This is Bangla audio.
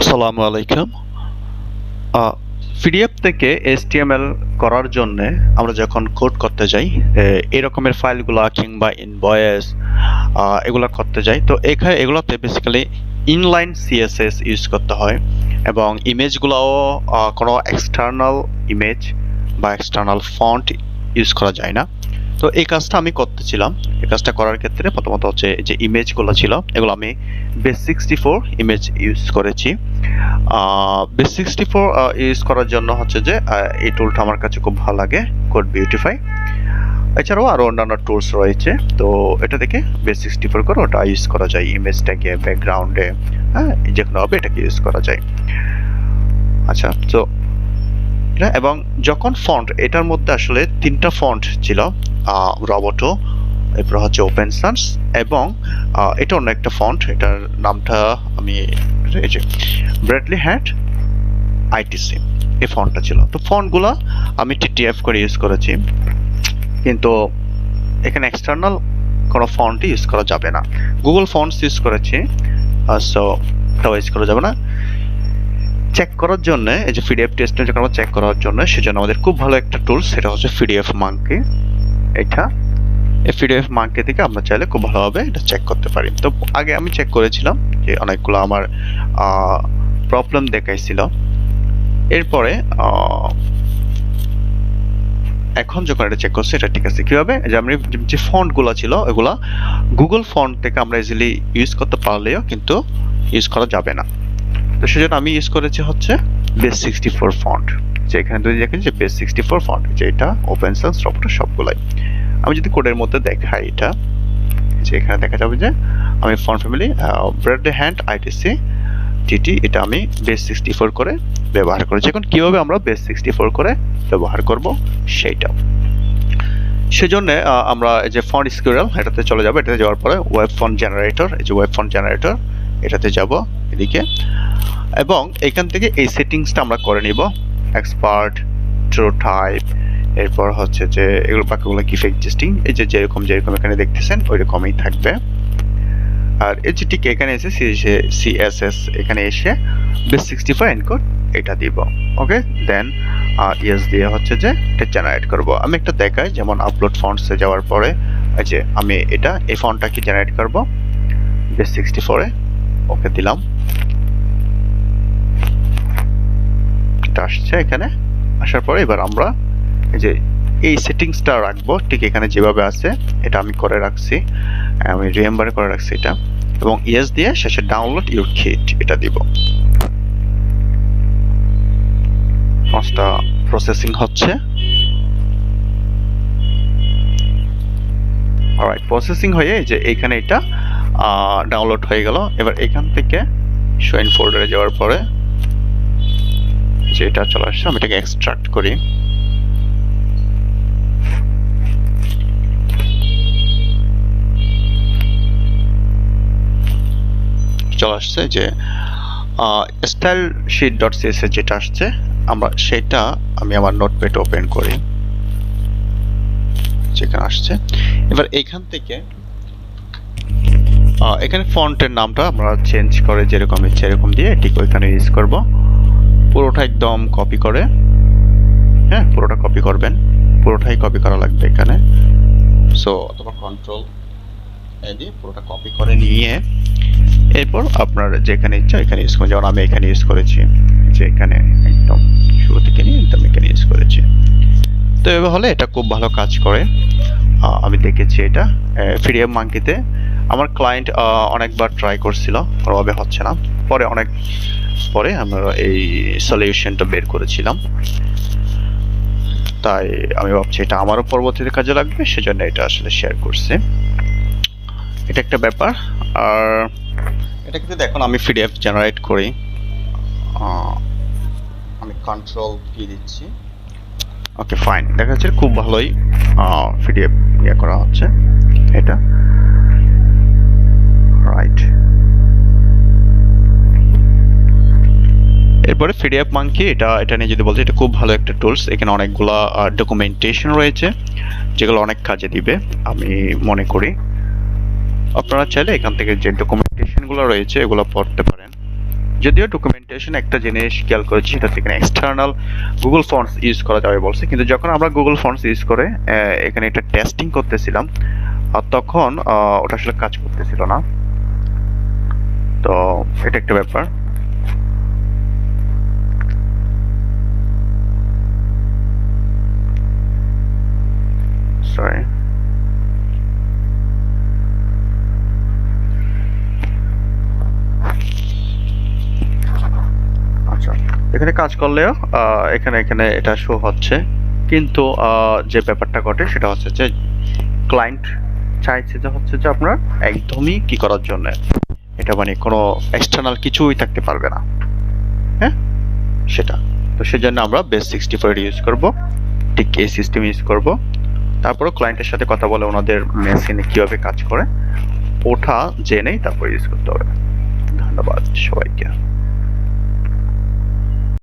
আসসালামু আলাইকুম। পিডিএফ থেকে এইচটিএমএল করার জন্য আমরা যখন কোড করতে যাই, এই রকমের ফাইলগুলা কিংবা ইনভয়েস এগুলা করতে যাই, তো এখানে এগুলোতে বেসিক্যালি ইনলাইন সিএসএস ইউজ করতে হয় এবং ইমেজগুলোও কোনো এক্সটার্নাল ইমেজ বা এক্সটার্নাল ফন্ট ইউজ করা যায় না। তো এই কাজটা আমি করতেছিলাম। এই কাজটা করার ক্ষেত্রে প্রথমত হচ্ছে যে ইমেজগুলো ছিল এগুলো আমি base64 ইমেজ ইউজ করেছি। base64 ইউজ করার জন্য হচ্ছে যে এই টুলটা আমার কাছে খুব ভালো লাগে, কোড বিউটিফাই। এছাড়াও আরো অন্যান্য টুলস রয়েছে, তো এটা থেকে base64 করে ওটা ইউজ করা যায় ইমেজটাকে ব্যাকগ্রাউন্ডে, হ্যাঁ, যেকোনো হবে এটাকে ইউজ করা যায়। আচ্ছা, তো এবং যখন ফন্ট এটার মধ্যে আসলে তিনটা ফন্ট ছিল, রবটো, এরপর হচ্ছে ওপেন সান্স এবং এটা অন্য একটা ফন্ট, এটার নামটা আমি ব্রেডলি হ্যাট আইটিসি, এই ফন্টটা ছিল। তো ফন্টগুলো আমি টিটিএফ করে ইউজ করেছি, কিন্তু এখানে এক্সটার্নাল কোনো ফন্টই ইউজ করা যাবে না। গুগল ফন্টস ইউজ করেছি, সো এটাও ইউজ করা যাবে না। চেক করার জন্য এই যে পিডিএফ টেস্ট যখন আমরা চেক করার জন্য, সেজন্য আমাদের খুব ভালো একটা টুলস, সেটা হচ্ছে পিডিএফ মাঙ্কি। এটা এই পিডিএফ মাঙ্কি থেকে আমরা চাইলে খুব ভালোভাবে এটা চেক করতে পারি। তো আগে আমি চেক করেছিলাম যে অনেকগুলো আমার প্রবলেম দেখাইছিল। এরপরে এখন যখন এটা চেক করছি এটা ঠিক আছে। কিভাবে? যে আমি যে ফন্টগুলো ছিল ওগুলা গুগল ফন্ট থেকে আমরা ইজিলি ইউজ করতে পারলেও কিন্তু ইউজ করা যাবে না। তো সেজন্য আমি ইউজ করেছি হচ্ছে base64 ফন্ট। যে এখানে যদি দেখেন যে base64 ফন্ট, যে এটা ওপেন সোর্স সফটওয়্যার সবগুলাই। আমি যদি কোডের মধ্যে দেখাই এটা, যে এখানে দেখা যাবে যে আমি font family bread hand ITC TT এটা আমি base64 করে ব্যবহার করেছি। এখন কিভাবে আমরা base64 করে ব্যবহার করব সেইটাও, সেজন্য আমরা এই যে ফন্ট স্কুইরাল এটাতে চলে যাব। এটাতে যাওয়ার পরে ওয়েব ফন্ট জেনারেটর, এই যে ওয়েব ফন্ট জেনারেটর এটাতে যাব এদিকে, এবং এখান থেকে এই সেটিংসটা আমরা করে নিব, এক্সপার্ট, ট্রু টাইপ, এরপর হচ্ছে যে এগুলো বাকিগুলো কি এক্সিস্টিং, এই যে যেরকম এখানে দেখতেছেন ওই রকমই থাকবে। আর এই যে ঠিক এখানে এসে সিএসএস এখানে এসে base64 এনকোড এটা দিব। ওকে, দেন ইয়েস দিয়ে হচ্ছে যে এটা জেনারেট করব। আমি একটা দেখাই, যেমন আপলোড ফন্টসে যাওয়ার পরে এই যে আমি এটা এই ফন্টটাকে জেনারেট করব base64 এ, ওকে দিলাম, এটা আসছে। এখানে আসার পরে এবার আমরা এই যে এই সেটিংসটা রাখবো ঠিক এখানে যেভাবে আছে, এটা আমি করে রাখছি, আমি রিমেম্বার করে রাখছি এটা, এবং ইয়েস দিয়ে শেষে ডাউনলোড ইউর কিট এটা দিব। ফন্টসটা প্রসেসিং হচ্ছে। অলরাইট, প্রসেসিং হয়ে যে এখানে এটা ডাউনলোড হয়ে গেল। এবার এখান থেকে শো ইন ফোল্ডারে যাওয়ার পরে যে এটা চলে আসছে, আমি এটাকে এক্সট্রাক্ট করি। চলে আসছে যে স্টাইল শিট ডট সিএসএস যেটা আসছে, আমরা সেটা আমি আমার নোটপ্যাড ওপেন করি, যেখানে আসছে। এবার এইখান থেকে এখানে ফন্টের নামটা আমরা চেঞ্জ করে যেরকম ইচ্ছে এরকম দিয়ে ঠিক ওইখানে ইউজ করব। পুরোটা একদম কপি করে, হ্যাঁ পুরোটা কপি করবেন, পুরোটাই কপি করা লাগবে এখানে। সো অথবা কন্ট্রোল এ দিয়ে পুরোটা কপি করে নিয়ে এরপর আপনার যেখানে ইচ্ছা এখানে ইউজ করুন। যেমন আমি এখানে ইউজ করেছি, যে এখানে একদম শুরু থেকে নিয়ে একদম এখানে ইউজ করেছি। তো এভাবে হলে এটা খুব ভালো কাজ করে। আমি দেখেছি এটা পিডিএফ মাঙ্কিতে। আমার ক্লায়েন্ট অনেকবার ট্রাই করছিল, কোনোভাবে হচ্ছে না। অনেক পরে আমরা এই সলিউশনটা বের করেছিলাম, তাই আমি ভাবছি এটা আমারও পরবর্তীতে কাজে লাগবে, সেজন্য এটা আসলে শেয়ার করছি। এটা একটা ব্যাপার। আর এটা কিন্তু এখন আমি পিডিএফ জেনারেট করি, আমি কন্ট্রোল কি দিচ্ছি, ওকে ফাইন, দেখা যাচ্ছে খুব ভালোই পিডিএফ ইয়ে করা হচ্ছে এটা, রাইট। এরপরে পিডিএফ মাঙ্কি এটা নিয়ে যদি বলতে, এটা খুব ভালো একটা টুলস। এখানে অনেকগুলা ডকুমেন্টেশন রয়েছে যেগুলো অনেক কাজে দিবে আমি মনে করি। আপনারা চাইলে এখান থেকে যে ডকুমেন্টেশনগুলো রয়েছে এগুলো পড়তে পারেন, যদিও ডকুমেন্টেশন একটা জিনিস খেয়াল করেছি, সেটা হচ্ছে এখানে এক্সটার্নাল গুগল ফন্টস ইউজ করা যাবে বলছে, কিন্তু যখন আমরা গুগল ফন্টস ইউজ করে এখানে একটা টেস্টিং করতেছিলাম, আর তখন ওটা আসলে কাজ করতেছিল না। তো এটা একটা ব্যাপার। সরি, আচ্ছা, এখানে কাজ করলেও এখানে এখানে এটা শো হচ্ছে, কিন্তু যে ব্যাপারটা ঘটে সেটা হচ্ছে যে ক্লায়েন্ট চাইছে যে হচ্ছে যে আপনার একদমই কি করার জন্য, এটা মানে কোনো এক্সটার্নাল কিছুই থাকতে পারবে না, হ্যাঁ সেটা। তো সেজন্য আমরা base64 ইউজ করব, ঠিক এই সিস্টেম ইউজ করব। তারপরে ক্লায়েন্টের সাথে কথা বলে ওনাদের মেশিনে কিভাবে কাজ করে ওটা জেনেই তারপর ইউজ করতে হবে। ধন্যবাদ সবাই।